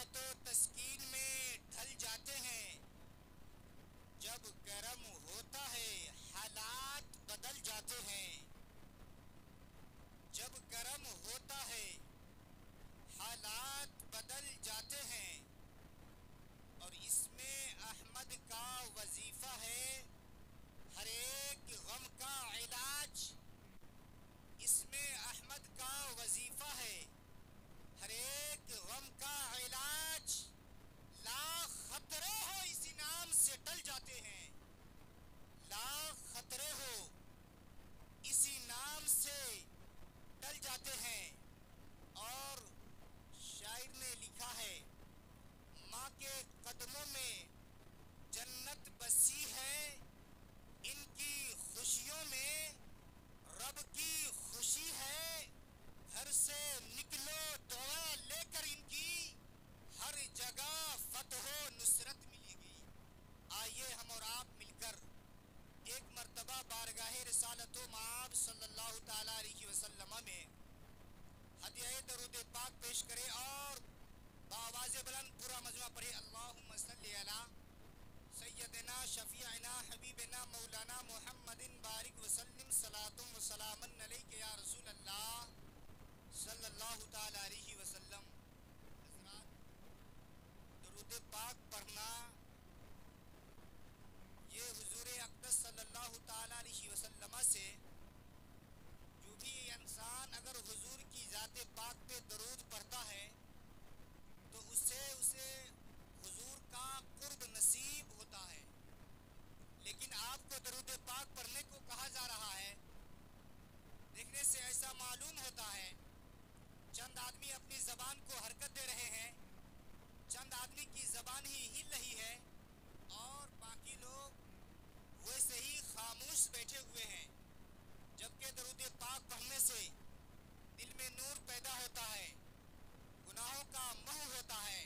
راحت و تسکین میں ڈھل جاتے ہیں، جب گرم ہوتا ہے حالات بدل جاتے ہیں، جب گرم ہوتا ہے حالات بدل جاتے ہیں، اور اس میں احمد کا وظیفہ ہے ہر ایک غم کا علاج، اس میں احمد کا وظیفہ ہے ہر ایک غم کا علاج، لاکھ خطرے ہو اسی نام سے ٹل جاتے ہیں، لاکھ خطرے ہو اسی نام سے ٹل جاتے ہیں۔ اور شاعر نے لکھا ہے، ماں کے قدموں میں جنت بسی ہے، ان کی خوشیوں میں رب کی خوشی ہے، گھر سے نکلو دعا لے کر ان کی، ہر جگہ فتح و نصرت ملے گی۔ آئیے ہم اور آپ مل کر ایک مرتبہ بارگاہ رسالت و مآب صلی اللہ تعالیٰ علیہ وسلم میں ہدیہ درود پاک پیش کرے اور بآواز بلند پورا مجمع پڑھے، اللہم صلی علی سیدنا شفیعنا حبیبنا مولانا محمد بارک وسلم صلاۃ و سلام علیک یا رسول اللہ صلی اللہ تعالیٰ علیہ وسلم۔ حضرات، درود پاک پڑھنا یہ حضور اقدس صلی اللہ تعالیٰ علیہ وسلم سے جو بھی انسان اگر حضور کی ذات پاک پہ درود پڑھتا ہے تو اسے حضور کا قرب نصیب ہوتا ہے۔ لیکن آپ کو درود پاک پڑھنے کو کہا جا رہا ہے، دیکھنے سے ایسا معلوم ہوتا ہے چند آدمی اپنی زبان کو حرکت دے رہے ہیں، چند آدمی کی زبان ہی ہل رہی ہے اور باقی لوگ ویسے ہی خاموش بیٹھے ہوئے ہیں، جبکہ درود پاک پڑھنے سے دل میں نور پیدا ہوتا ہے، گناہوں کا محو ہوتا ہے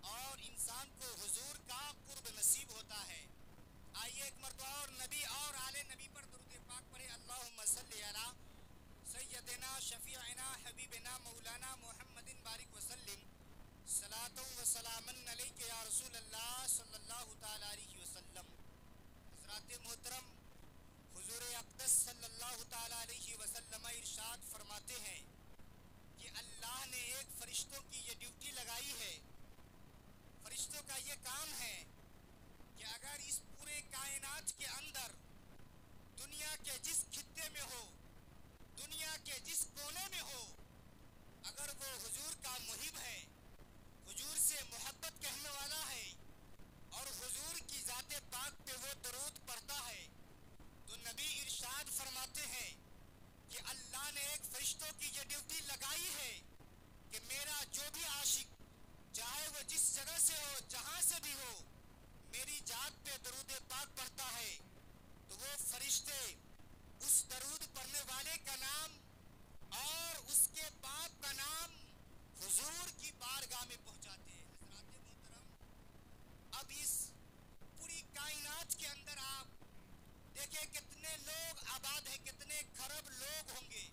اور انسان کو حضور کا قرب نصیب ہوتا ہے۔ آئیے ایک مرتبہ اور نبی اور آل نبی پر درود پاک پڑھے، اللہم صلی علی سیدنا شفیعنا حبیبنا مولانا محمد بارک وسلم صلاۃ و سلام علیک یا رسول اللہ صلی اللہ تعالیٰ علیہ وسلم۔ حضرات محترم، حضور اقدس صلی اللہ تعالیٰ علیہ وسلم ارشاد فرماتے ہیں کہ اللہ نے ایک فرشتوں کی یہ ڈیوٹی لگائی ہے، فرشتوں کا یہ کام ہے کہ اگر اس پورے کائنات کے اندر دنیا کے جس خطے میں ہو، دنیا کے جس کونے میں ہو، اگر وہ حضور کا محب ہے، حضور سے محبت کہنے والا ہے اور حضور کی ذات پاک پہ وہ درود پڑھتا ہے، تو نبی ارشاد فرماتے ہیں کہ اللہ نے ایک فرشتوں کی یہ ڈیوٹی لگائی ہے کہ میرا جو بھی عاشق چاہے وہ جس جگہ سے ہو، جہاں سے بھی ہو، میری ذات پہ درود پاک پڑھتا ہے تو وہ فرشتے اس درود پڑھنے والے کا نام اور اس کے باپ کا نام حضور کی بارگاہ میں پہنچاتے ہیں۔ حضرات محترم، اب اس پوری کائنات کے اندر آپ دیکھیں کتنے لوگ آباد ہیں، کتنے کھرب لوگ ہوں گے۔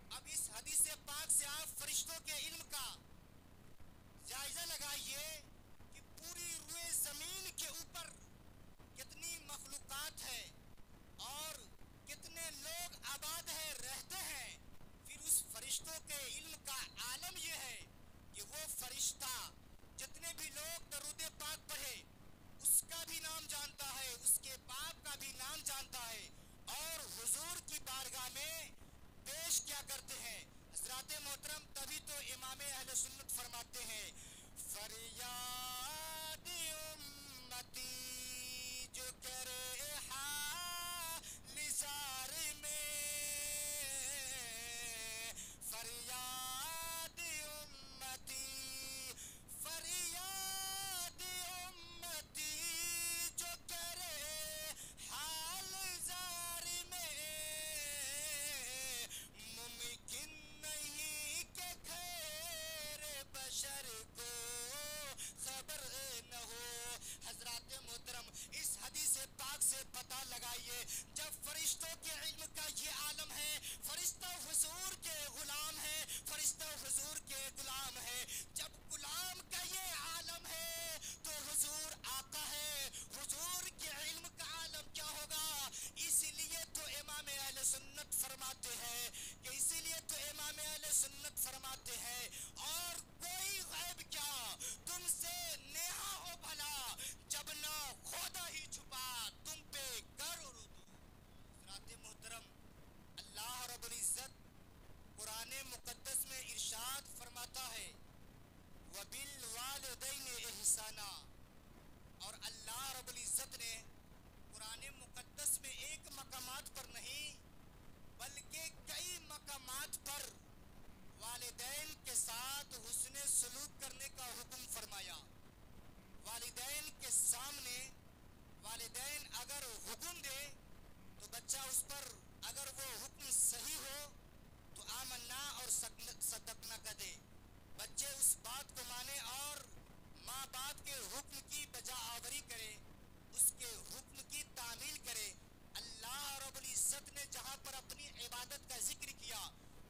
اب اس حدیث پاک سے آپ فرشتوں کے علم کا جائزہ لگائیے کہ پوری روئے زمین کے اوپر کتنی مخلوقات ہے اور کتنے لوگ آباد ہیں، رہتے ہیں۔ پھر اس فرشتوں کے علم کا عالم یہ ہے کہ وہ فرشتہ جتنے بھی لوگ درود پاک پڑھے اس کا بھی نام جانتا ہے، اس کے باپ کا بھی نام جانتا ہے اور حضور کی بارگاہ میں پیش کیا کرتے ہیں۔ حضرات محترم، تبھی تو امام اہل سنت فرماتے ہیں، فریاد امتی جو کرے حال زار میں، فریاد امتی، فریاد امتی جو کرے حال زار میں، ممکن نہیں کہ خیر بشر کو خبر نہ ہو۔ حضرات محترم، اس حدیث پاک سے سنت فرماتے ہیں اور کوئی غیب کیا تم سے نیہا ہو بھلا جب نہ خدا ہی چھپا تم پہ گر اور اردو. حضرات محترم، اللہ رب العزت قرآن مقدس میں ارشاد فرماتا ہے وَبِالْوَالِدَيْنِ إِحْسَانًا، اور اللہ رب العزت نے قرآن مقدس میں ایک مقامات پر نہیں بلکہ کئی مقامات پر والدین کے ساتھ حسن سلوک کرنے کا حکم فرمایا. والدین کے سامنے والدین اگر حکم دے تو بچہ اس پر اگر وہ حکم صحیح ہو تو آمنا اور صدقنا کا دے. بچے اس بات کو مانے اور ماں باپ کے حکم کی بجا آوری کرے، اس کے حکم کی تعمیل کرے. اللہ رب العزت نے جہاں پر اپنی عبادت کا ذکر کیا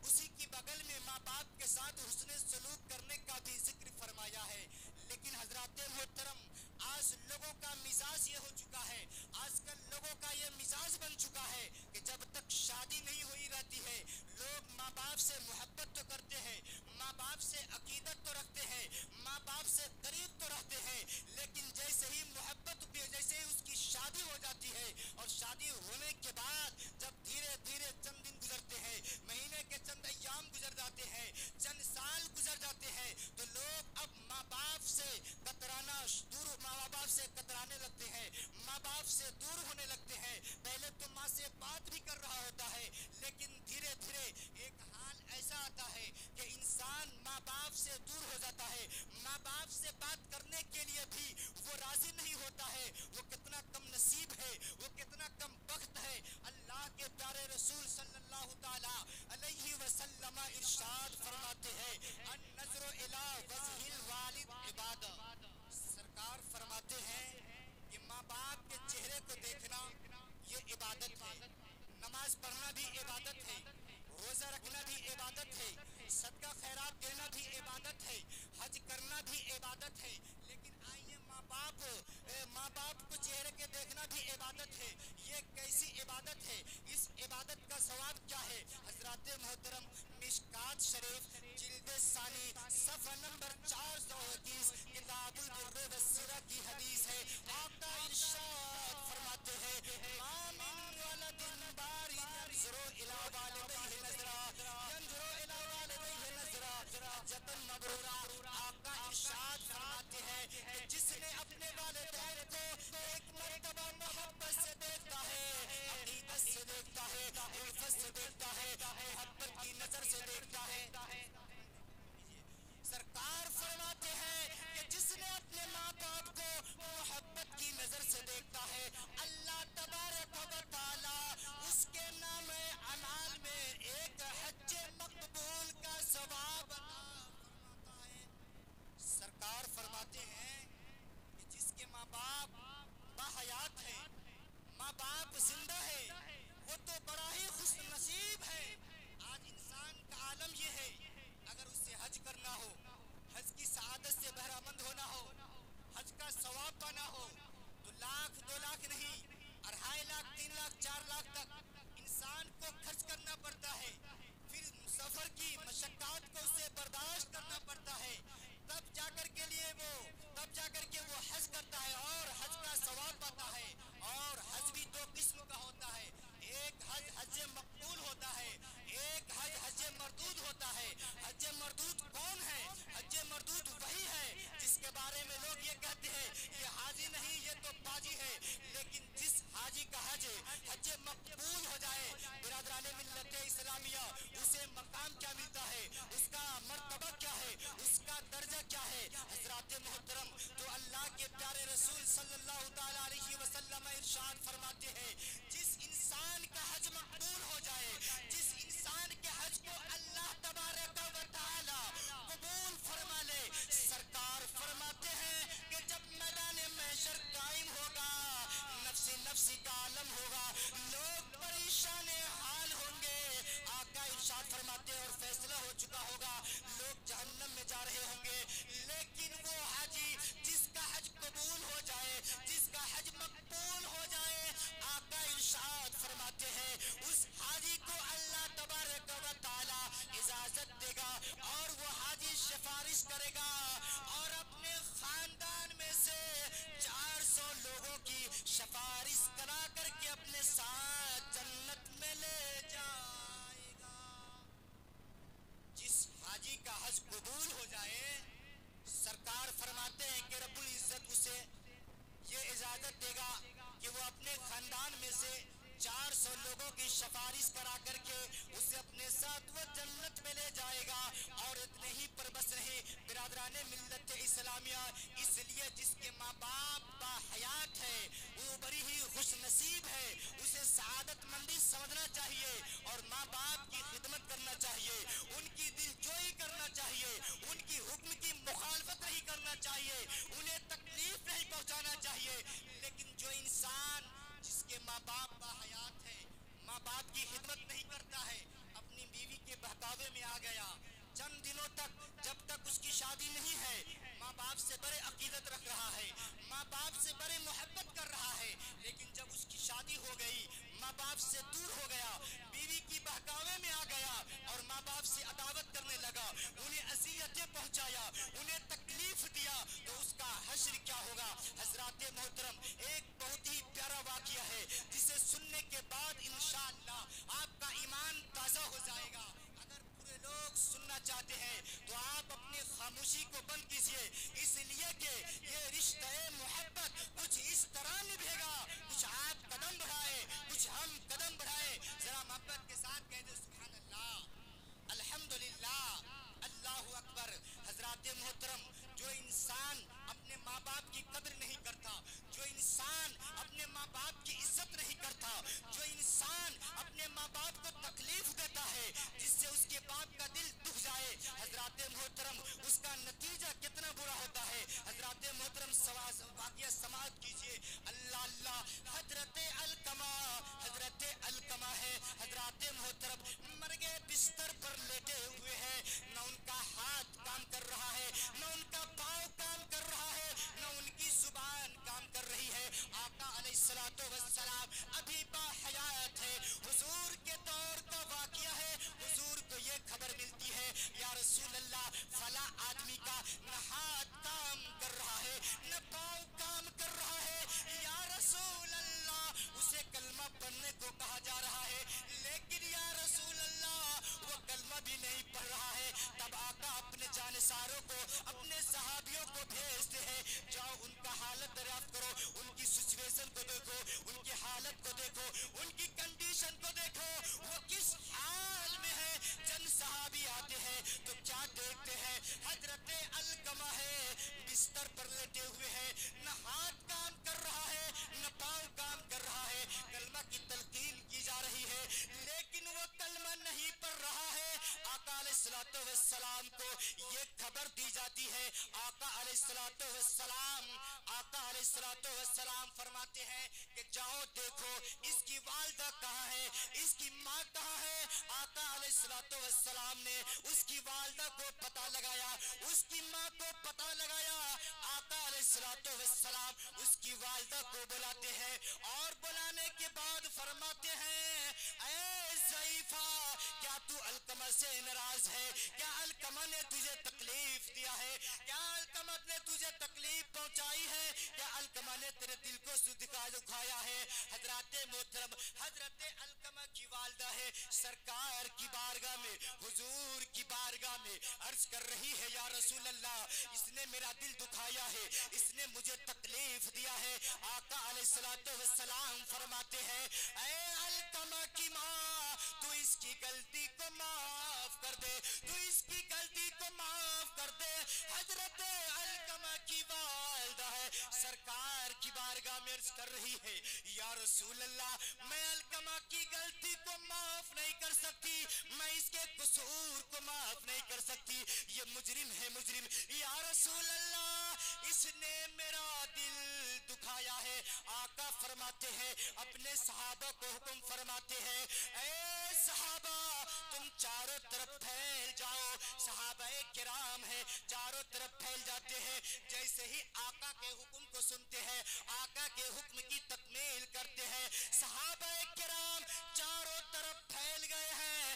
اسی کی بغل میں ماں باپ کے ساتھ حسن سلوک کرنے کا بھی ذکر فرمایا ہے. لیکن حضرات محترم، آج لوگوں کا مزاج یہ ہو چکا ہے، آج کل لوگوں کا یہ مزاج بن چکا ہے کہ جب تک شادی نہیں ہوئی رہتی ہے لوگ ماں باپ سے محبت تو کرتے ہیں، ماں باپ سے عقیدت تو رکھتے ہیں، ماں باپ سے قریب تو رہتے ہیں، لیکن جیسے ہی محبت جیسے ہی اس کی شادی ہو جاتی ہے اور شادی ہونے کے بعد جب دھیرے دھیرے چند دن گزرتے ہیں، مہینے کے چند ایام گزر جاتے ہیں، چند سال گزر جاتے ہیں، تو لوگ اب ماں باپ سے ماں باپ سے کترانے لگتے ہیں، ماں باپ سے دور ہونے لگتے ہیں. پہلے تو ماں سے بات بھی کر رہا ہوتا ہے لیکن دھیرے دھیرے ایک حال ایسا آتا ہے کہ انسان ماں باپ سے دور ہو جاتا ہے، ماں باپ سے بات کرنے کے لیے بھی وہ راضی نہیں ہوتا ہے. وہ کتنا کم نصیب ہے، وہ کتنا کم بخت ہے. اللہ کے پیارے رسول صلی اللہ تعالی علیہ وسلم ارشاد فرماتے ہیں النظر الی وجہ الوالد عبادہ. سرکار فرماتے ہیں کہ ماں باپ کے چہرے کو دیکھنا یہ عبادت ہے. نماز پڑھنا بھی عبادت ہے، روزہ رکھنا بھی عبادت ہے، صدقہ خیرات دینا بھی عبادت ہے، حج کرنا بھی عبادت ہے. لیکن آئیے ماں باپ کو چہرے کے دیکھنا بھی عبادت ہے. یہ کیسی عبادت ہے؟ اس عبادت کا ثواب کیا ہے؟ حضرات محترم، مشکات شریف جلد ثانی صفحہ نمبر 430 کتاب البر والسیرہ کی حدیث ہے. آقا ارشاد فرماتے ہیں ما من ولد بار ينظر الى والديه نظرا حجۃ مبرورہ. آقا ارشاد فرماتے ہیں کہ جس نے اپنے والدین کو ایک مرتبہ محبت سے دیکھتا ہے، عقیدت سے دیکھتا ہے، الفت سے دیکھتا ہے، محبت کی نظر سے دیکھتا ہے. سرکار فرماتے ہیں کہ جس نے اپنے ماں باپ کو محبت کی نظر سے دیکھتا ہے اللہ تبارک و تعالی اس کے نام اعمال میں ایک حج مقبول کا ثواب عطا فرماتا ہے. سرکار فرماتے ہیں کہ جس کے ماں باپ باحیات ہیں، ماں باپ زندہ ہے، وہ تو بڑا ہی خوش نصیب ہے. آج انسان کا عالم یہ ہے اگر اس سے حج کرنا ہو، حج کی سعادت سے بہرہ مند ہونا ہو، حج کا ثواب پانا ہو تو لاکھ 2 لاکھ نہیں، 2.5 لاکھ 3 لاکھ 4 لاکھ تک انسان کو خرچ کرنا پڑتا ہے. پھر سفر کی مشقات کو اسے برداشت کرنا پڑتا ہے، تب جا کر کے وہ حج کرتا ہے اور حج کا ثواب پاتا ہے. اور حج بھی 2 قسم کا ہوتا ہے، ایک حج حج مقبول ہوتا ہے، ایک حج حج مردود ہوتا ہے. حج مردود کون ہے؟ حج مردود وہی ہے جس کے بارے میں لوگ یہ کہتے ہیں یہ حاجی نہیں، یہ تو باجی ہے. لیکن جس حاجی کا حج حج مقبول ہو جائے برادران ملت اسلامیہ، اسے مقام کیا ملتا ہے، اس کا مرتبہ کیا ہے، اس کا درجہ کیا ہے؟ حضرات محترم، تو اللہ کے پیارے رسول صلی اللہ تعالی علیہ وسلم ارشاد فرماتے ہیں جس انسان کا حج مقبول ہو جائے، جس انسان کے حج کو اللہ تبارک و تعالی قبول فرما لے، سرکار فرماتے ہیں کہ جب میدان محشر قائم ہوگا، نفسی نفسی کا عالم ہوگا، لوگ پریشان حال ہوں گے. آقا ارشاد فرماتے اور فیصلہ ہو چکا ہوگا، لوگ جہنم میں جا رہے ہوں گے. لیکن وہ حاجی جس کا حج قبول ہو جائے، جس کا حج مقبول ہو جائے، آقا ارشاد فرماتے ہیں اس حاجی کو اللہ تبارک و تعالی اذا اجازت دے گا اور وہ حاجی سفارش کرے گا اور اپنے خاندان میں سے 400 لوگوں کی سفارش کرا کر کے اپنے ساتھ جنت میں لے جائے گا۔ جس حاجی کا حج قبول ہو جائے، سرکار فرماتے ہیں کہ رب العزت اسے یہ اجازت دے گا کہ وہ اپنے خاندان میں سے 400 لوگوں کی سفارش کرا کر کے اسے اپنے ساتھ وہ جنت میں لے جائے گا۔ اور اتنے ہی پر بس نہیں برادران ملت اسلامیہ، اس لیے جس کے ماں باپ با حیات ہے وہ بڑی ہی خوش نصیب ہے، اسے سعادت مندی سمجھنا چاہیے اور ماں باپ کی خدمت کرنا چاہیے، ان کی دل جوئی کرنا چاہیے، ان کی حکم کی مخالفت نہیں کرنا چاہیے، انہیں تکلیف نہیں پہنچانا چاہیے۔ لیکن جو انسان جس کے ماں باپ با حیات ہے، ماں باپ کی خدمت نہیں کرتا ہے، اپنی بیوی کے بہکاوے میں آ گیا، چند دنوں تک جب تک اس کی شادی نہیں ہے ماں باپ سے بڑے عقیدت رکھ رہا ہے، ماں باپ سے بڑے محبت کر رہا ہے، لیکن جب اس کی شادی ہو گئی، ماں باپ سے دور ہو گیا، بیوی کی بہکاوے میں آ گیا اور ماں باپ سے عداوت کرنے لگا، انہیں اذیتیں پہنچایا، انہیں تکلیف دیا، تو اس کا حشر کیا ہوگا؟ حضرات محترم، ایک بہت ہی پیارا واقعہ ہے جسے سننے کے بعد انشاءاللہ آپ کا ایمان تازہ ہو جائے گا۔ اگر پورے لوگ سننا چاہتے ہیں تو آپ اپنی خاموشی کو بند کیجئے، اس لیے کہ یہ رشتہ محبت کچھ اس طرح نبھے گا، کچھ آپ قدم بڑھائے، کچھ ہم قدم بڑھائے، ذرا محبت کے ساتھ کہہ دیں سبحان اللہ، الحمدللہ، اللہ اکبر۔ حضرات محترم، جو انسان اپنے ماں باپ کی قدر نہیں کرتا، جو انسان اپنے ماں باپ کی عزت نہیں کرتا، جو انسان اپنے ماں باپ کو تکلیف دیتا ہے، جس سے اس کے باپ کا دل دکھ جائے، حضرات محترم اس کا نتیجہ کتنا برا ہوتا ہے۔ حضرات محترم واقعہ سماعت کیجئے، اللہ اللہ، حضرت علقمہ، حضرت علقمہ ہے، حضرات محترم مرگے بستر پر لیٹے ہوئے ہیں، نہ ان کا ہاتھ کام کر رہا ہے، نہ ان کا پاؤں کام کر رہا ہے، نہ ان کی زبان کام کر رہی ہے۔ آقا علیہ الصلوۃ والسلام ابھی با حیات ہے، حضور کے دور کا واقعہ ہے، حضور کو یہ خبر ملتی ہے یا رسول اللہ فلاں آدمی کا نہ ہاتھ کام کر رہا ہے نہ پاؤں کام کر رہا ہے، یا رسول اللہ اسے کلمہ پڑھنے کو کہا جا رہا ہے، لیکن یا رسول اللہ وہ کلمہ بھی نہیں پڑھ رہا ہے۔ تب آقا اپنے جانثاروں کو، اپنے صحابیوں کو بھیجتے ہیں، جاؤ ان کا حالت دریافت کرو، ان کی سچویشن کو دیکھو، ان کی حالت کو دیکھو، ان کی کنڈیشن کو دیکھو، وہ کس حال میں ہے۔ چند صحابی آتے ہیں تو کیا دیکھتے ہیں؟ حضرت علقمہ ہے، بستر پر لیٹے ہوئے ہیں، نہ ہاتھ کام کر رہا ہے نہ پاؤں کام کر رہا ہے، کلمہ کی تلقین کی جا رہی ہے لیکن وہ کلمہ نہیں پڑھ رہا ہے۔ آقا علیہ الصلوۃ والسلام کو یہ خبر دی جاتی ہے، آقا علیہ الصلوۃ والسلام، آقا علیہ الصلوۃ والسلام فرماتے ہیں کہ جاؤ دیکھو اس کی والدہ کہاں ہے، اس کی ماں کہاں ہے۔ آقا علیہ الصلوۃ والسلام نے اس کی والدہ کو پتہ لگایا، اس کی ماں کو پتہ لگایا، آقا علیہ الصلوۃ والسلام اس کی والدہ کو بلاتے ہیں اور بلانے کے بعد فرماتے ہیں اے ضعیفہ، کیا تو علقمہ سے ناراض ہے؟ کیا علقمہ نے تجھے تکلیف دیا ہے؟ کیا علقمہ نے تجھے تکلیف پہنچائی ہے؟ کیا علقمہ نے تیرے دل کو دکھایا ہے؟ حضرات محترم، حضرت علقمہ کی والدہ ہے، سرکار کی بارگاہ میں، حضور کی بارگاہ میں عرض کر رہی ہے یا رسول اللہ اس نے میرا دل دکھایا ہے، اس نے مجھے تکلیف دیا ہے۔ آقا علیہ الصلوۃ والسلام فرماتے ہیں اے علقمہ کی ماں، تو اس کی غلطی کو معاف کر دے، تو اس کی غلطی کو معاف کر دے۔ حضرت علقمہ کی والدہ ہے، سرکار کی بارگاہ میں عرض کر رہی ہے یا رسول اللہ میں علقمہ کی غلطی کو معاف نہیں کر سکتی، میں اس کے قصور کو معاف نہیں کر سکتی، یہ مجرم ہے مجرم، یا رسول اللہ اس نے میرا دل دکھایا ہے۔ آقا فرماتے ہیں، اپنے صحابہ کو حکم فرماتے ہیں اے صحابہ تم چاروں طرف پھیل جاؤ، صحابہ کرام ہیں چاروں طرف پھیل جاتے ہیں، جیسے ہی آقا کے حکم کو سنتے ہیں، آقا کے حکم کی تکمیل کرتے ہیں، صحابہ کرام چاروں طرف پھیل گئے ہیں،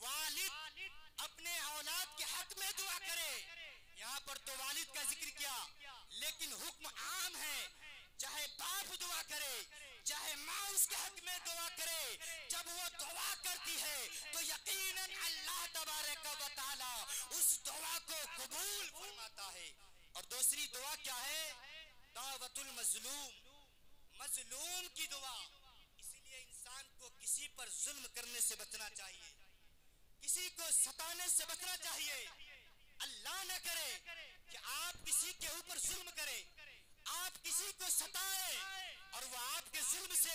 والد اپنے اولاد کے حق میں دعا کرے. یہاں پر تو والد کا ذکر کیا لیکن حکم عام ہے. چاہے باپ دعا کرے چاہے ماں اس کے حق میں دعا کرے، جب وہ دعا کرتی ہے تو یقیناً اللہ تبارک و تعالی اس دعا کو قبول فرماتا ہے. اور دوسری دعا کیا ہے؟ دعوت المظلوم، مظلوم کی دعا. اس لیے انسان کو کسی پر ظلم کرنے سے بچنا چاہیے، کسی کو ستانے سے بچنا چاہیے. اللہ نہ کرے کہ آپ کسی کے اوپر ظلم کریں، آپ کسی کو ستائیں اور وہ آپ کے ظلم سے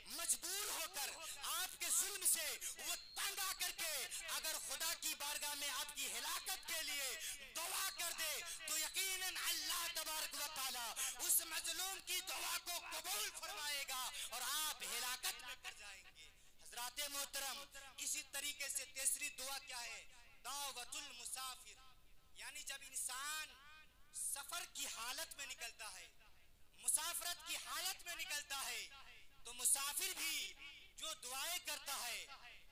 مجبور ہو کر، آپ کے ظلم سے وہ تنگ آ کر کے اگر خدا کی بارگاہ میں آپ کی ہلاکت کے لیے دعا کر دے تو یقیناً اللہ تبارک و تعالی اس مظلوم کی دعا کو قبول فرمائے گا اور آپ ہلاکت میں پڑ جائیں گے. حضرات محترم، اسی طریقے سے تیسری دعا کیا ہے؟ دعوت المسافر. یعنی جب انسان سفر کی حالت میں نکلتا ہے، مسافرت کی حالت میں نکلتا ہے، تو مسافر بھی جو دعائیں کرتا ہے،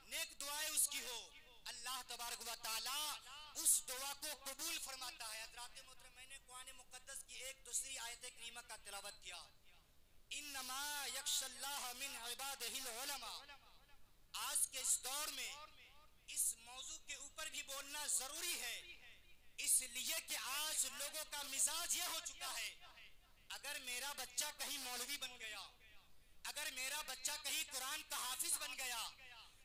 نیک دعائیں اس کی ہو، اللہ تبارک و تعالی اس دعا کو قبول فرماتا ہے. حضرات محترم، میں نے قرآن مقدس کی ایک دوسری آیت کریمہ کا تلاوت کیا، انما یخشی اللہ من عبادہ العلماء. آج کے اس دور میں اس موضوع کے اوپر بھی بولنا ضروری ہے، اس لیے کہ آج لوگوں کا مزاج یہ ہو چکا ہے، اگر میرا بچہ کہیں مولوی بن گیا، اگر میرا بچہ کہیں قرآن کا حافظ بن گیا،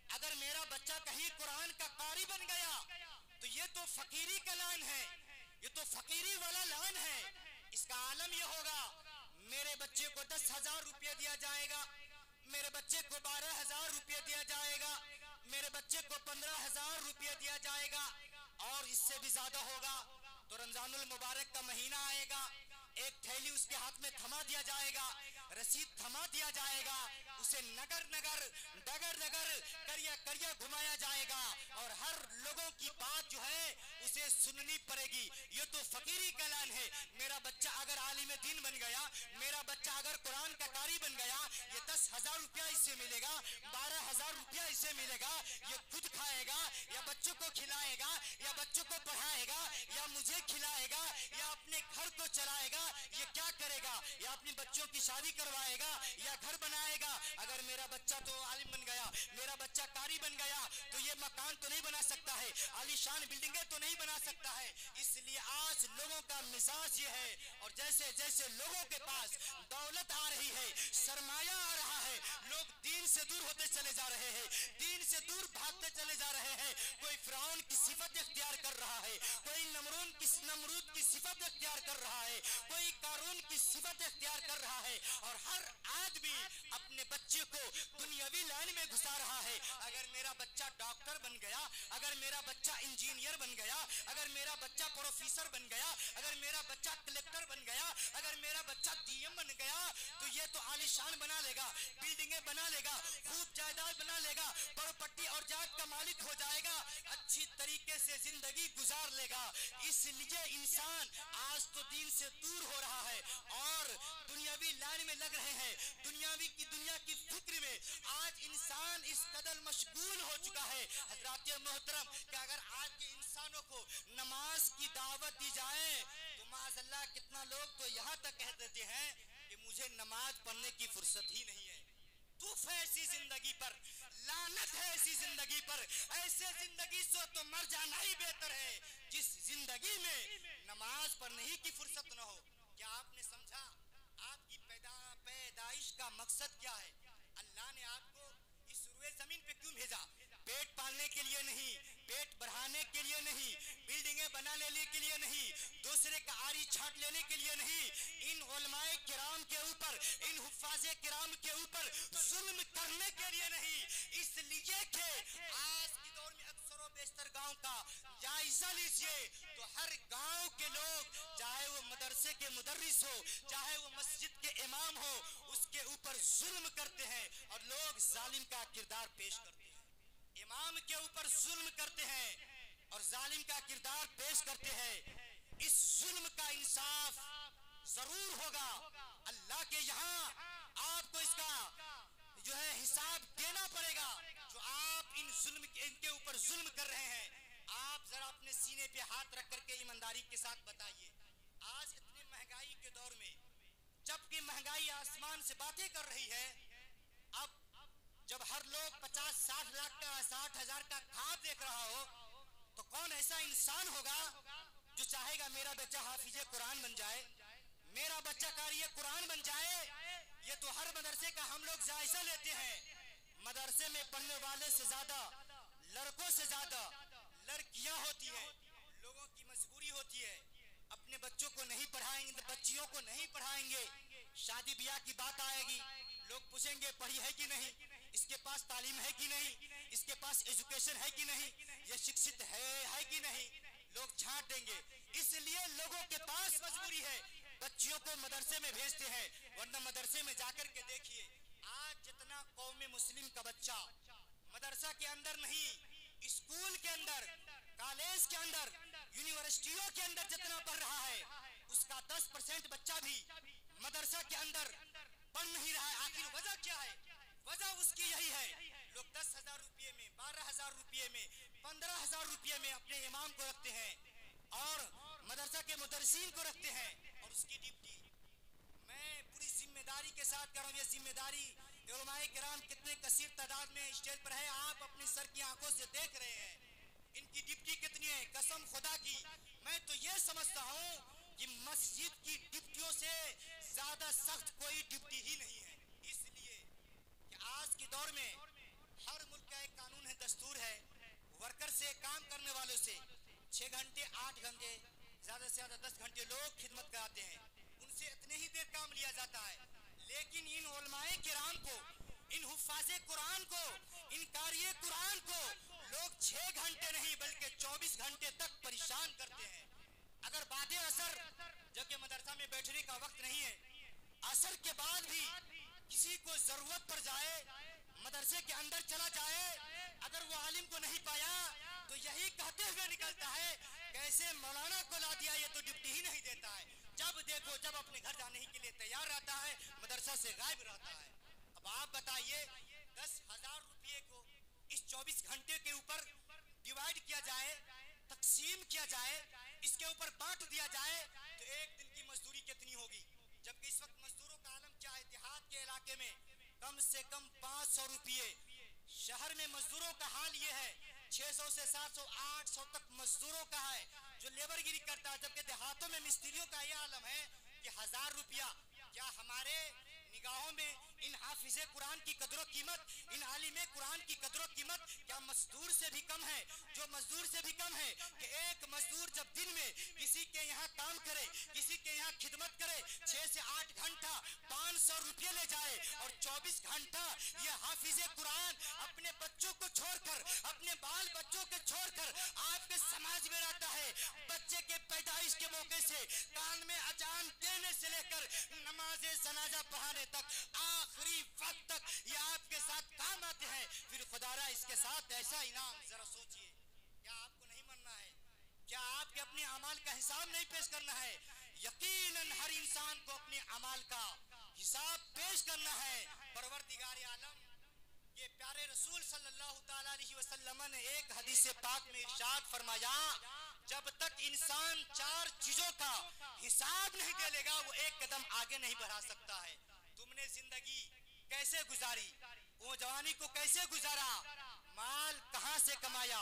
اگر میرا بچہ کہیں قرآن کا قاری بن گیا تو یہ تو فقیری کا لان ہے، یہ تو فقیری والا لان ہے. اس کا عالم یہ ہوگا میرے بچے کو 10,000 روپیہ دیا جائے گا، میرے بچے کو 12,000 روپیہ دیا جائے گا، میرے بچے کو 15,000 روپیہ دیا جائے گا اور اس سے بھی زیادہ ہوگا تو رمضان المبارک کا مہینہ آئے گا، ایک تھیلی اس کے ہاتھ میں تھما دیا جائے گا، رسید تھما دیا جائے گا، اسے نگر نگر ڈگر ڈگر کریا کریا گھمایا جائے گا اور ہر لوگوں کی بات جو ہے اسے سننی پڑے گی. یہ تو فقیری کا اعلان ہے. میرا بچہ اگر عالم دین بن گیا، میرا بچہ اگر قرآن کا قاری بن گیا، یہ 10,000 روپیہ اس سے ملے گا، 12,000 روپیہ اس سے ملے گا. یہ خود کھائے گا یا بچوں کو کھلائے گا یا بچوں کو پڑھائے گا یا مجھے کھلائے گا یا اپنے گھر کو چلائے گا؟ یہ کیا کرے گا؟ یا اپنی بچوں کی شادی کروائے گا یا گھر بنائے گا؟ اگر میرا بچہ تو عالم بن گیا، میرا بچہ قاری بن گیا تو یہ مکان تو نہیں بنا سکتا ہے، عالی شان بلڈنگیں تو نہیں بنا سکتا ہے. اس لیے آج لوگوں کا مزاج یہ ہے اور جیسے جیسے لوگوں کے پاس دولت آ رہی ہے، سرمایہ آ رہا ہے، لوگ دین سے دور ہوتے چلے جا رہے ہیں، دین سے دور بھاگتے چلے جا رہے ہیں. کوئی فرعون کی صفت اختیار کر رہا ہے، کوئی نمرود کی صفت اختیار کر رہا ہے، کوئی قارون کی صفت اختیار کر رہا ہے اور ہر آدمی اپنے بچے کو دنیاوی لائن میں گھسا رہا ہے. اگر میرا بچہ ڈاکٹر بن گیا، اگر میرا بچہ انجینئر بن گیا، اگر میرا بچہ پروفیسر بن گیا، اگر میرا بچہ کلکٹر بن گیا، اگر میرا بچہ ڈی ایم بن گیا تو یہ تو عالی شان بنا لے گا، بلڈنگیں بنا لے گا، خوب جائیداد بنا لے گا، پراپرٹی اور جائیداد کا مالک ہو جائے گا، اچھی طریقے سے زندگی گزار لے گا. اس لیے انسان آج تو دین سے دور ہو رہا ہے اور دنیاوی لائن میں لگ رہے ہیں، دنیا کی فکر میں آج انسان اس قدر مشغول ہو چکا ہے. حضرات محترم، کہ اگر آج کے انسانوں کو نماز کی دعوت دی جائے تو معاذ اللہ کتنا لوگ تو یہاں تک کہہ دیتے ہیں کہ مجھے نماز پڑھنے کی فرصت ہی نہیں ہے. توف ہے ایسی زندگی پر، لعنت ہے ایسی زندگی پر. ایسے زندگی سے تو مر جانا ہی بہتر ہے جس زندگی میں نماز پڑھنے ہی کی فرصت نہ ہو. کیا آپ نے سمجھا آپ کی پیدائش کا مقصد کیا ہے؟ اللہ نے آپ کو اس روئے زمین پہ کیوں بھیجا؟ پیٹ پالنے کے لیے نہیں، پیٹ بڑھانے کے لیے نہیں، بلڈنگیں بنا لینے کے لیے نہیں، دوسرے کا آری چھانٹ لینے کے لیے نہیں. ان علماء کرام کے اوپر، ان حفاظ کرام کے اوپر ظلم کرنے کے لیے نہیں، اس لیے کہ آج کی دور میں اکثر و بیشتر گاؤں کا جائزہ لیجئے تو ہر گاؤں کے لوگ، چاہے وہ مدرسے کے مدرس ہو، چاہے وہ مسجد کے امام ہو، اس کے اوپر ظلم کرتے ہیں اور لوگ ظالم کا کردار پیش کرتے ہیں. امام کے اوپر ظلم کرتے ہیں اور ظالم کا کردار پیش کرتے ہیں. اس ظلم کا انصاف ضرور ہوگا اللہ کے یہاں. آپ کو اس کا جو ہے حساب دینا پڑے گا جو آپ ان ان کے اوپر ظلم کر رہے ہیں. آپ ذرا اپنے سینے پہ ہاتھ رکھ کر کے ایمانداری کے ساتھ بتائیے, آج اتنی مہنگائی کے دور میں جبکہ مہنگائی آسمان سے باتیں کر رہی ہے, اب جب ہر لوگ 50-60 لاکھ کا 60,000 کا کھاد دیکھ رہا ہو تو کون ایسا انسان ہوگا جو چاہے گا میرا بچہ حافظ قرآن بن جائے, میرا بچہ قاری قرآن بن جائے. یہ تو ہر مدرسے کا ہم لوگ جائزہ لیتے ہیں. مدرسے میں پڑھنے والے سے زیادہ, لڑکوں سے زیادہ لڑکیاں ہوتی ہیں. لوگوں کی مجبوری ہوتی ہے, اپنے بچوں کو نہیں پڑھائیں گے, بچیوں کو نہیں پڑھائیں گے, شادی بیاہ کی بات آئے گی, لوگ پوچھیں گے پڑھی ہے کہ نہیں, اس کے پاس تعلیم ہے کہ نہیں, اس کے پاس ایجوکیشن ہے کہ نہیں, یہ شکشت ہے کہ نہیں, لوگ چھانٹ دیں گے. اس لیے لوگوں کے پاس مجبوری ہے, بچیوں کو مدرسے میں بھیجتے ہیں. ورنہ مدرسے میں جا کر کے دیکھیے, آج جتنا قوم مسلم کا بچہ مدرسہ کے اندر نہیں, اسکول کے اندر, کالج کے اندر, یونیورسٹیوں کے اندر جتنا پڑھ رہا ہے, اس کا 10% بچہ بھی مدرسہ کے اندر پڑھ نہیں رہا ہے. آخر وجہ کیا ہے؟ وجہ اس کی یہی ہے, لوگ 10,000 روپے میں, 12,000 روپے میں, 15,000 روپے میں اپنے امام کو رکھتے ہیں اور مدرسہ کے مدرسین کو رکھتے ہیں, اور اس کی ڈپٹی میں پوری ذمہ داری کے ساتھ کر رہا ہوں. یہ ذمہ داری علماء کرام کتنے کثیر تعداد میں اسٹیج پر ہے, آپ اپنی سر کی آنکھوں سے دیکھ رہے ہیں. ان کی ڈپٹی کتنی ہے؟ قسم خدا کی میں تو یہ سمجھتا ہوں کہ مسجد کی ڈپٹیوں سے زیادہ سخت کوئی ڈپٹی ہی نہیں ہے. اس لیے کہ آج کے دور میں ہر ملک کا ایک قانون ہے, دستور ہے, ورکر سے, کام کرنے والوں سے 6 گھنٹے 8 گھنٹے زیادہ سے زیادہ 10 گھنٹے لوگ خدمت کراتے ہیں, ان سے اتنے ہی دیر کام لیا جاتا ہے. لیکن ان علماء کرام کو, ان حفاظ قرآن کو, ان قاری قرآن کو لوگ 6 گھنٹے نہیں بلکہ 24 گھنٹے تک پریشان کرتے ہیں. اگر بعد عصر جبکہ مدرسہ میں بیٹھنے کا وقت نہیں ہے, عصر کے بعد بھی کسی کو ضرورت پڑ جائے, مدرسے کے اندر چلا جائے, اگر وہ عالم کو نہیں پایا تو یہی کہتے ہوئے نکلتا ہے کیسے مولانا کو لا دیا, یہ تو ڈپٹی ہی نہیں دیتا ہے. جب دیکھو جب اپنے گھر جانے کے لیے تیار رہتا ہے, مدرسہ سے غائب رہتا ہے. اب آپ بتائیے 10,000 روپے کو اس 24 گھنٹے کے اوپر ڈیوائیڈ کیا جائے, تقسیم کیا جائے, اس کے اوپر بانٹ دیا جائے تو ایک دن کی مزدوری کتنی ہوگی؟ جبکہ اس وقت مزدوروں کا عالم کیا ہے, دیہات کے علاقے میں کم سے کم 500 روپے, شہر میں مزدوروں کا حال یہ ہے 600 سے 700 800 تک مزدوروں کا ہے جو لیبر گیری کرتا ہے. جبکہ دیہاتوں میں مستریوں کا یہ عالم ہے کہ 1000 روپیہ. کیا ہمارے نگاہوں میں ان حافظ قرآن کی قدر و قیمت, ان عالم قرآن کی قدر و قیمت کیا مزدور سے بھی کم ہے؟ جو مزدور سے بھی کم ہے کہ ایک مزدور جب دن میں کسی کے یہاں کام کرے, کسی کے یہاں خدمت کرے, 6 سے 8 گھنٹہ 500 روپے لے جائے, اور 24 گھنٹہ یہ حافظ قرآن اپنے بچوں کو چھوڑ کر, اپنے بال بچوں کو چھوڑ کر آپ کے سماج میں رہتا ہے. بچے کے پیدائش کے موقع سے کان میں اذان دینے سے لے کر نماز جنازہ پڑھانے تک, آخری وقت تک یہ آپ کے ساتھ کام آتے ہیں. پھر خدا را اس کے ساتھ ایسا انعام, ذرا سوچئے, کیا آپ کو نہیں مرنا ہے؟ کیا آپ کے اپنے اعمال کا حساب نہیں پیش کرنا ہے؟ یقیناً ہر انسان کو اپنے اعمال کا حساب پیش کرنا ہے. پروردگار عالم یہ پیارے رسول صلی اللہ تعالیٰ علیہ وسلم نے ایک حدیث پاک میں ارشاد فرمایا, جب تک انسان 4 چیزوں کا حساب نہیں دے لے گا وہ ایک قدم آگے نہیں بڑھا سکتا ہے. تم نے زندگی کیسے گزاری, وہ جوانی کو کیسے گزارا, مال کہاں سے کمایا,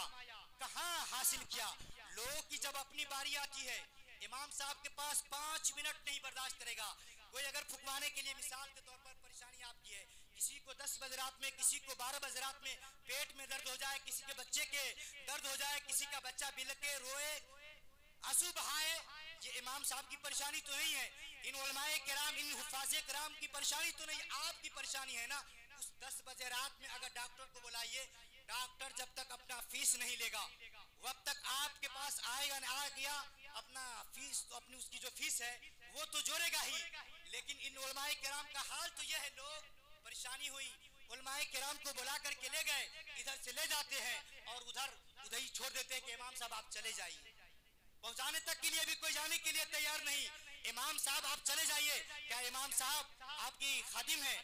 کہاں حاصل کیا. لوگوں کی جب اپنی باری آتی ہے, امام صاحب کے پاس 5 منٹ نہیں برداشت کرے گا. کوئی اگر پھکوانے کے لیے مثال کے طور پر پریشانی آپ کی ہے, کسی کو 10 بجے رات میں, کسی کو 12 بجے رات میں پیٹ میں درد ہو جائے, کسی کے بچے کے درد ہو جائے, کسی کا بچہ بلکے روئے, آنسو بہائے, یہ امام صاحب کی پریشانی تو نہیں ہے, ان علماء کرام, ان حفاظ کرام کی پریشانی تو نہیں, آپ کی پریشانی ہے نا. اس 10 بجے رات میں اگر ڈاکٹر کو بلائیے, ڈاکٹر جب تک اپنا فیس نہیں لے گا وقت تک آپ کے پاس آئے گا, آ گیا اپنا فیس تو اپنی اس کی جو فیس ہے وہ تو جوڑے گا ہی. لیکن ان علماء کرام کا حال تو یہ ہے, لوگ پریشانی ہوئی, علماء کرام کو بلا کر کے لے گئے, ادھر سے لے جاتے ہیں اور ادھر ہی چھوڑ دیتے ہیں کہ امام صاحب آپ چلے جائیے. پہنچانے تک کے لیے بھی کوئی جانے کے لیے تیار نہیں. امام صاحب آپ چلے جائیے. کیا امام صاحب آپ کی خادم ہے؟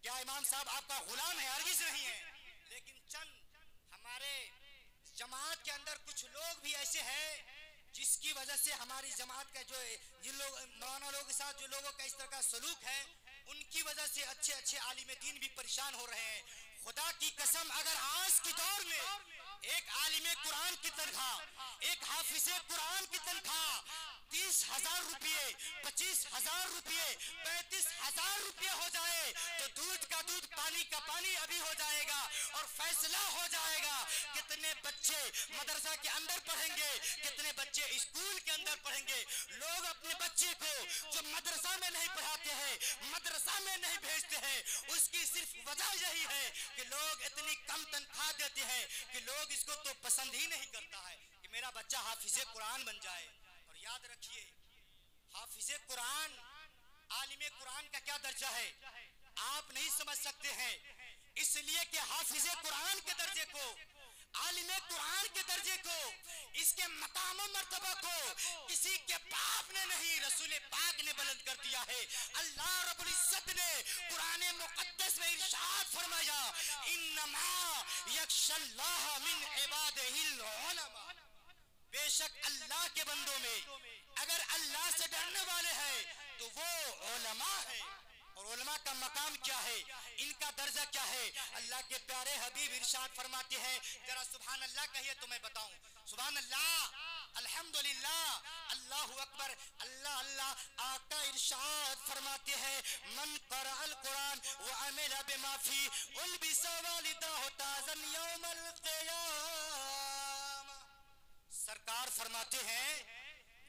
کیا امام صاحب آپ کا غلام ہے؟ ہرگز نہیں ہے. لیکن چند اندر کچھ لوگ بھی ایسے ہیں جس کی وجہ سے ہماری جماعت کا جو جن لوگ مولانا لوگوں کے ساتھ جو لوگوں کا اس طرح کا سلوک ہے ان کی وجہ سے اچھے اچھے عالم دین بھی پریشان ہو رہے ہیں. خدا کی قسم اگر آج کے دور میں ایک عالم قرآن کی تنخواہ, ایک حافظ قرآن کی تنخواہ 30,000 روپیے, 25,000 روپیے, 35,000 روپیے ہو جائے تو دودھ کا دودھ پانی کا پانی ابھی ہو جائے گا اور فیصلہ ہو جائے گا. کتنے بچے مدرسہ کے اندر پڑھیں گے, کتنے بچے اسکول کے اندر پڑھیں گے. لوگ اپنے بچے کو جو مدرسہ میں نہیں پڑھاتے ہیں, مدرسہ میں نہیں بھیجتے ہیں, اس کی صرف وجہ یہی ہے کہ لوگ اتنی کم تنخواہ دیتے ہیں کہ لوگ اس کو تو پسند ہی نہیں کرتا ہے کہ میرا بچہ حافظ قرآن بن جائے. اور یاد رکھیے حافظ قرآن, عالم قرآن کا کیا درجہ ہے آپ نہیں سمجھ سکتے ہیں, اس لیے کہ حافظ قرآن کے درجے کو, عالم قرآن کے درجے کو, اس کے مقام و مرتبہ کو کسی کے باپ نے نہیں, رسول پاک نے بلند کر دیا ہے. اللہ رب العزت نے قرآن مقدس میں ارشاد فرمایا انما یخشی اللہ من عبادہ العلماء, بے شک اللہ کے بندوں میں اگر اللہ سے ڈرنے والے ہیں تو وہ علماء ہے. اور علماء کا مقام کیا ہے, ان کا درجہ کیا ہے؟ اللہ کے پیارے حبیب ارشاد فرماتے ہیں, ذرا سبحان اللہ کہیے تو میں بتاؤں. سبحان اللہ, الحمدللہ, اللہ اکبر, اللہ اللہ. آقا ارشاد فرماتے ہیں من قرأ القرآن وعمل بما فی البس والدہ تاجا یوم القیامہ. سرکار فرماتے ہیں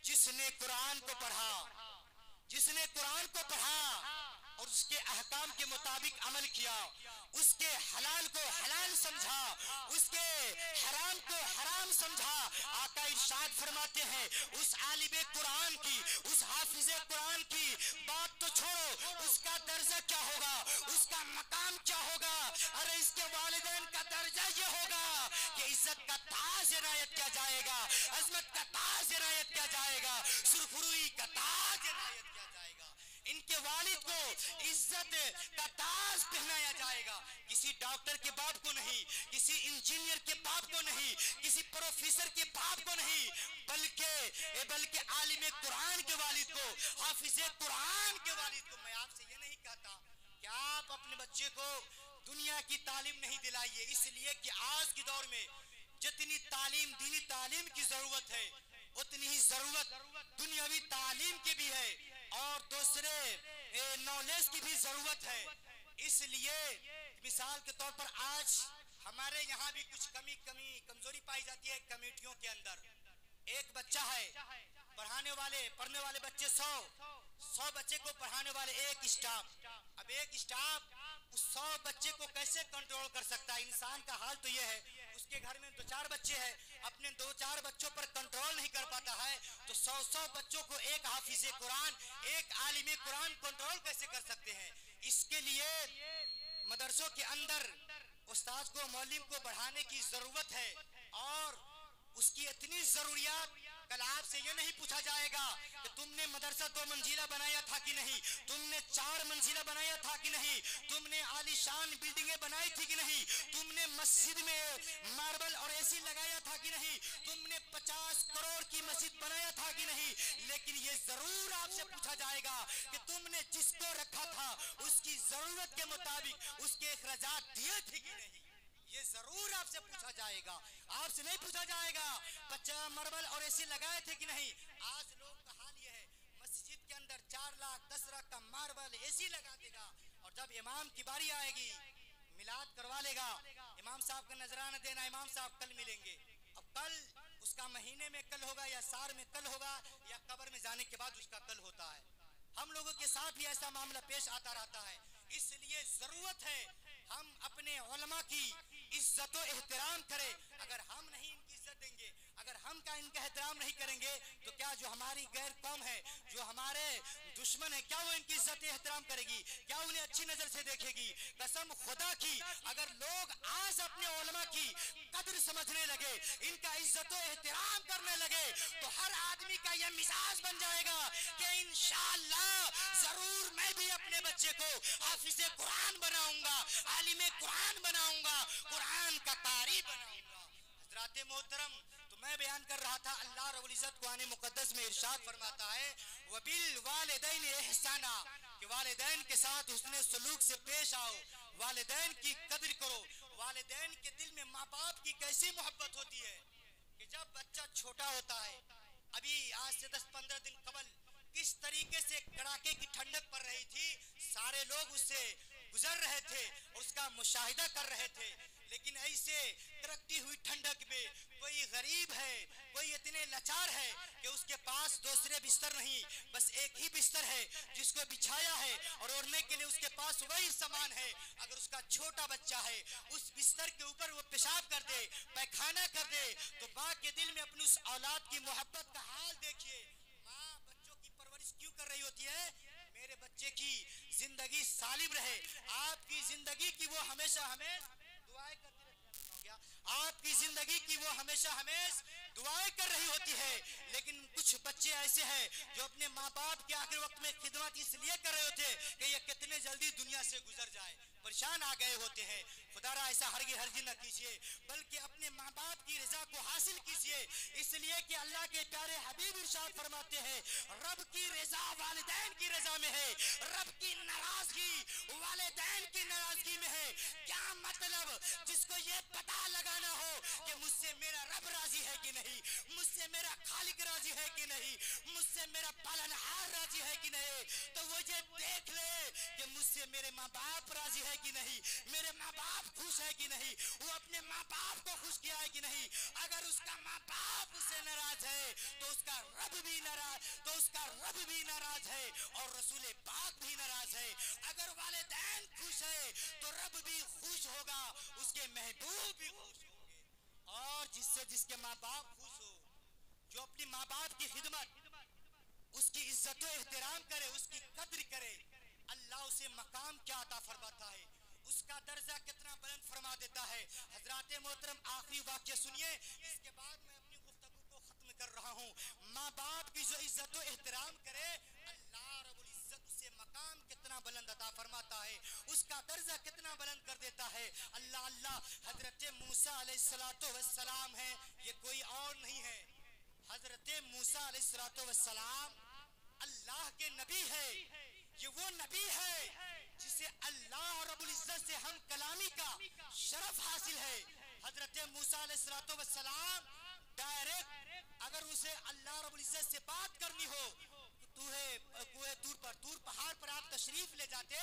جس نے قرآن کو پڑھا, جس نے قرآن کو پڑھا اور اس کے احکام کے مطابق عمل کیا, اس کے حلال کو حلال سمجھا, اس کے حرام کو حرام سمجھا, آقا ارشاد فرماتے ہیں اس عالم قرآن کی, اس حافظ قرآن کی بات تو چھوڑو, اس کا درجہ کیا ہوگا, اس کا مقام کیا ہوگا. ارے اس کے والدین کا درجہ یہ ہوگا کہ عزت کا تاج عنایت کیا جائے گا, عظمت کا تاج عنایت کیا جائے گا, سرخروئی کا تاج عنایت کیا جائے گا. ان کے والد کو عزت کا تاج پہنایا جائے گا. کسی ڈاکٹر کے باپ کو نہیں, کسی انجینئر کے باپ کو نہیں, کسی پروفیسر کے باپ کو نہیں, بلکہ عالم قرآن کے والد کو, حافظ قرآن کے والد کو. میں آپ سے یہ نہیں کہتا کہ آپ اپنے بچے کو دنیا کی تعلیم نہیں دلائیے, اس لیے کہ آج کے دور میں جتنی تعلیم, دینی تعلیم کی ضرورت ہے اتنی ہی ضرورت دنیاوی تعلیم کی بھی ہے اور دوسرے نالج کی بھی ضرورت ہے. اس لیے مثال کے طور پر آج ہمارے یہاں بھی کچھ کمزوری پائی جاتی ہے کمیٹیوں کے اندر. ایک بچہ ہے, پڑھنے والے بچے 100 بچے کو پڑھانے والے ایک اسٹاف. اب ایک اسٹاف اس 100 بچے کو کیسے کنٹرول کر سکتا ہے؟ انسان کا حال تو یہ ہے, اس کے گھر میں 2-4 بچے ہیں, اپنے 2-4 بچوں پر کنٹرول نہیں کر پاتا ہے تو 100 بچوں کو ایک حافظ قرآن, ایک عالم قرآن کنٹرول کیسے کر سکتے ہیں؟ اس کے لیے مدرسوں کے اندر استاد کو, معلم کو بڑھانے کی ضرورت ہے اور اس کی اتنی ضروریات. کل آپ سے یہ نہیں پوچھا جائے گا کہ تم نے مدرسہ 2 منزلہ بنایا تھا کہ نہیں, تم نے 4 منزلہ بنایا تھا کہ نہیں, تم نے عالی شان بلڈنگیں بنائی تھی کہ نہیں, تم نے مسجد میں ماربل اور اے سی لگایا تھا کہ نہیں, تم نے 50 کروڑ کی مسجد بنایا تھا کہ نہیں. لیکن یہ ضرور آپ سے پوچھا جائے گا کہ تم نے جس کو رکھا تھا اس کی ضرورت کے مطابق اس کے اخراجات دیے تھے کہ نہیں. یہ ضرور آپ سے پوچھا جائے گا. آپ سے نہیں پوچھا جائے گا 50 مربل اور اے سی لگائے تھے کہ نہیں. آج لوگ کا حال یہ ہے مسجد کے اندر 4 لاکھ 10 لاکھ کا ماربل اے سی لگا دے گا اور جب امام کی باری آئے گی میلاد کروا لے گا, امام صاحب کا نذرانہ دینا, امام صاحب کل ملیں گے. اب کل اس کا مہینے میں کل ہوگا یا سال میں کل ہوگا یا قبر میں جانے کے بعد اس کا کل ہوتا ہے. ہم لوگوں کے ساتھ بھی ایسا معاملہ پیش آتا رہتا ہے. اس لیے ضرورت ہے ہم اپنے علماء کی عزت و احترام کریں. اگر ہم نہیں ان کی عزت دیں گے, اگر ہم ان کا احترام نہیں کریں گے تو کیا جو ہماری غیر قوم ہے, جو ہمارے دشمن ہے, کیا وہ ان کی عزت احترام کرے گی؟ کیا انہیں اچھی نظر سے دیکھے گی؟ قسم خدا کی اگر لوگ آج اپنے علماء کی قدر سمجھنے لگے, ان کا عزت و احترام کرنے لگے تو ہر آدمی کا یہ مزاج بن جائے گا کہ انشاءاللہ ضرور میں بھی اپنے بچے کو حافظ قرآن بناؤں گا, عالم قرآن بناؤں گا, قرآن کا قاری بناؤں گا. حضرات محترم, میں بیان کر رہا تھا اللہ رب العزت قرآن مقدس میں ارشاد فرماتا ہے وَبِالْوَالِدَيْنِ إِحْسَانًا کہ والدین کے ساتھ حسن سلوک سے پیش آؤ، والدین کی قدر کرو۔ والدین کے دل میں ماں باپ کی کیسی محبت ہوتی ہے کہ جب بچہ چھوٹا ہوتا ہے، ابھی آج سے 10-15 دن قبل کس طریقے سے کڑاکے کی ٹھنڈک پڑ رہی تھی، سارے لوگ اس سے گزر رہے تھے، اس کا مشاہدہ کر رہے تھے، لیکن ایسے ترکتی ہوئی ٹھنڈک میں کوئی غریب ہے، کوئی اتنے لاچار ہے کہ اس کے پاس دوسرے بستر نہیں، بس ایک ہی بستر ہے جس کو بچھایا ہے اور اوڑھنے کے لیے اس کے پاس وہی سامان ہے۔ اگر اس کا چھوٹا بچہ ہے اس بستر کے اوپر وہ پیشاب کر دے، پیخانہ کر دے، تو ماں کے دل میں اپنی اس اولاد کی محبت کا حال دیکھیے۔ ماں بچوں کی پرورش کیوں کر رہی ہوتی ہے؟ میرے بچے کی زندگی سالم رہے، آپ کی زندگی کی وہ ہمیشہ دعائیں کرتی رہتی ہے، آپ کی زندگی کی وہ ہمیشہ دعائیں کر رہی ہوتی ہے۔ لیکن کچھ بچے ایسے ہیں جو اپنے ماں باپ کے آخر وقت میں خدمت اس لیے کر رہے ہوتے ہیں کہ یہ کتنے جلدی دنیا سے گزر جائے، پریشان آ گئے ہوتے ہیں۔ خدا را ایسا ہرگز نہ کیجیے، بلکہ اپنے ماں باپ کی رضا کو حاصل کیجیے، اس لیے کہ اللہ کے پیارے حبیب ارشاد فرماتے ہیں رب کی رضا والدین کی رضا میں ہے، رب کی ناراضگی والدین کی ناراضگی میں ہے۔ کیا مطلب؟ جس کو یہ پتہ لگانا ہو کہ مجھ سے میرا رب راضی ہے کہ نہیں، مجھ سے میرا خالق راضی ہے کہ نہیں، مجھ سے میرا پالنہار راضی ہے کہ نہیں، تو وہ یہ دیکھ لے کہ مجھ سے میرے ماں باپ راضی ہے کہ نہیں، میرے ماں باپ خوش ہے کہ نہیں، وہ اپنے ماں باپ کو خوش کیا ہے کہ نہیں۔ اگر اس کا ماں باپ اس سے ناراض ہے تو اس کا رب بھی ناراض ہے اور رسول پاک بھی ناراض ہے۔ اگر والدین خوش ہے تو رب بھی خوش ہوگا، اس کے محبوب بھی خوش ہوں گے۔ اور جس کے ماں باپ خوش ہو، جو اپنی ماں باپ کی خدمت، اس کی عزت و احترام کرے، اس کی قدر کرے، اللہ اسے مقام کیا عطا فرماتا ہے، اس کا درجہ کتنا بلند فرما دیتا ہے۔ حضرات محترم آخری واقعہ سنیے، اس کے بعد میں اپنی گفتگو کو ختم کر رہا ہوں۔ ماں باپ کی جو عزت و احترام کرے، اللہ رب العزت اسے مقام کتنا بلند عطا فرماتا ہے، اس کا درجہ کتنا بلند کر دیتا ہے۔ اللہ حضرت موسیٰ علیہ السلام ہے، یہ کوئی اور نہیں ہے۔ حضرت موسیٰ علیہ السلام اللہ کے نبی ہے، یہ وہ نبی ہے جسے اللہ رب العزت سے ہم کلامی کا شرف حاصل ہے۔ حضرت موسیٰ علیہ السلام ڈائریکٹ اگر اسے اللہ رب العزت سے بات کرنی ہو، طور پہاڑ پر آپ تشریف لے جاتے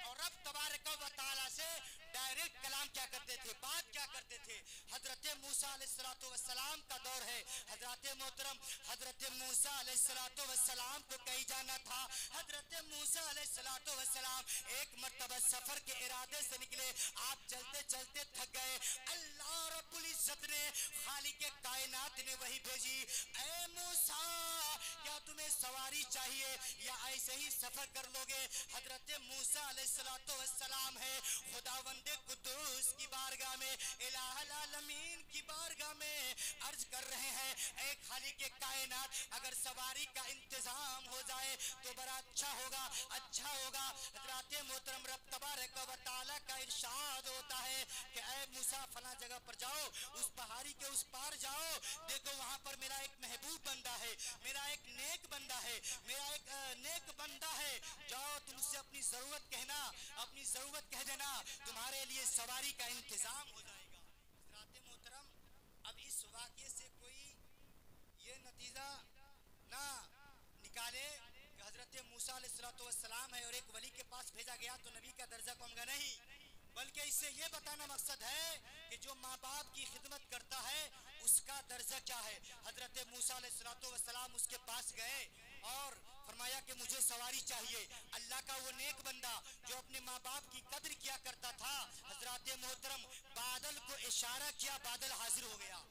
اور رب تبارک و تعالیٰ سے ڈائریکٹ کلام کیا کرتے تھے، بات کیا کرتے تھے۔ حضرت موسیٰ علیہ السلام کا دور ہے، حضرات محترم، حضرت موسیٰ علیہ السلام کو کہیں جانا تھا۔ حضرت موسیٰ علیہ السلام ایک مرتبہ سفر کے ارادے سے نکلے، آپ چلتے چلتے تھک گئے، اللہ رب العزت نے، خالق کائنات نے وہی بھیجی، اے موسیٰ کیا تمہیں سواری چاہیے یا ایسے ہی سفر کر لوگے؟ حضرت موسیٰ علیہ السلام ہے خداوند قدوس کی بارگاہ میں، الہ العالمین کی بارگاہ میں عرض کر رہے ہیں، اے خالق کائنات اگر سواری کا انتظام ہو جائے تو بڑا اچھا ہوگا، اچھا ہوگا۔ حضرات محترم رب تبارک و تعالیٰ کا ارشاد ہوتا ہے کہ اے موسیٰ فلاں جگہ پر جاؤ، اس پہاڑی کے اس پار جاؤ، دیکھو وہاں پر میرا ایک محبوب بندہ ہے، میرا ایک نیک بندہ ہے، میرا ایک نیک بندہ ہے، جاؤ تم اس سے اپنی ضرورت کہنا، اپنی ضرورت کہہ دینا، تمہارے لیے سواری کا انتظام ہو جائے گا۔ حضرات محترم اب اس واقعے سے کوئی یہ نتیجہ نہ نکالے کہ حضرت موسیٰ علیہ السلام ہے اور ایک ولی کے پاس بھیجا گیا تو نبی کا درجہ کم گا، نہیں، بلکہ اس سے یہ بتانا مقصد ہے کہ جو ماں باپ کی خدمت کرتا ہے اس کا درجہ کیا ہے۔ حضرت موسیٰ علیہ السلام اس کے پاس گئے اور فرمایا کہ مجھے سواری چاہیے۔ اللہ کا وہ نیک بندہ جو اپنے ماں باپ کی قدر کیا کرتا تھا، حضرات محترم بادل کو اشارہ کیا، بادل حاضر ہو گیا۔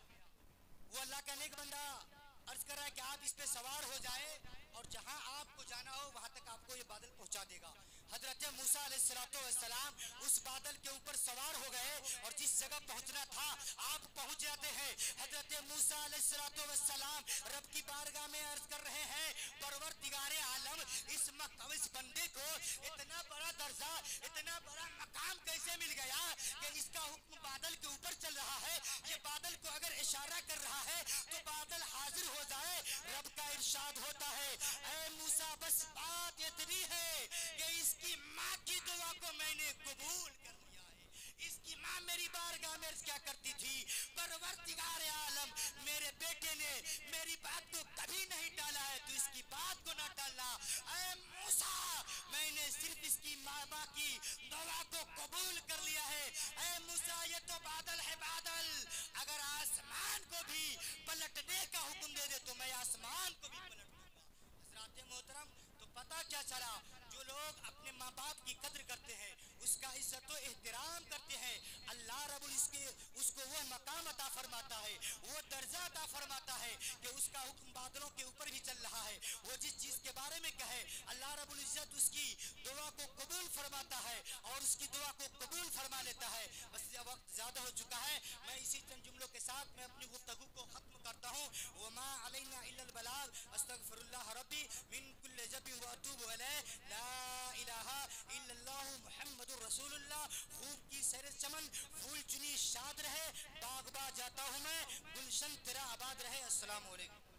وہ اللہ کا نیک بندہ عرض کر رہا ہے کہ آپ اس پہ سوار ہو جائے اور جہاں آپ کو جانا ہو وہاں تک آپ کو یہ بادل پہنچا دے گا۔ حضرت موسیٰ علیہ السلام اس بادل کے اوپر سوار ہو گئے اور جس جگہ پہنچنا تھا آپ پہنچ جاتے ہیں۔ حضرت موسیٰ علیہ السلام رب کی بارگاہ میں عرض کر رہے ہیں، پروردگار عالم اس بندے کو اتنا بڑا درجہ، اتنا بڑا مقام کیسے مل گیا کہ اس کا حکم بادل کے اوپر چل رہا ہے؟ یہ بادل کو اگر اشارہ کر رہا ہے تو ارشاد ہوتا ہے اے موسیٰ بس بات اتنی ہے کہ اس کی ماں کی دعا کو میں نے قبول کر لیا ہے۔ اس کی ماں میری بارگاہ میں کیا کرتی تھی، پروردگار عالم میرے بیٹے نے میری بات کو کبھی نہیں ٹالا ہے، تو اس کی بات کو نہ ٹالنا۔ اے موسیٰ میں نے صرف اس کی ماں کی دعا کو قبول کر لیا ہے۔ اے موسیٰ یہ تو بادل ہے بادل، اگر آسمان کو بھی پلٹنے کا حکم دے دے تو میں آسمان کو بھی پلٹ دوں گا۔ حضرات محترم تو پتہ کیا چلا، جو لوگ اپنے ماں باپ کی قدر کرتے ہیں، اس کا عزت و احترام کرتے ہیں، اللہ رب اس کو وہ مقام عطا فرماتا ہے، وہ درجہ عطا فرماتا ہے کہ اس کا حکم بادلوں کے اوپر بھی چل رہا ہے۔ وہ جس چیز کے بارے میں کہے اللہ رب العزت اس کی دعا کو قبول فرماتا ہے اور اس کی دعا کو قبول فرما لیتا ہے۔ بس یہ وقت زیادہ ہو چکا ہے، میں اسی چند جملوں کے ساتھ میں اپنی گفتگو کو ختم کرتا ہوں۔ وما علینا الا البلاغ، استغفر اللہ ربی من کل ذنب واتوب الیہ، لا الہ الا اللہ محمد رسول اللہ۔ خوب کی سیر چمن، پھول چنی شاد رہے، باغ با جاتا ہوں میں، گلشن تیرا آباد رہے۔ السلام علیکم۔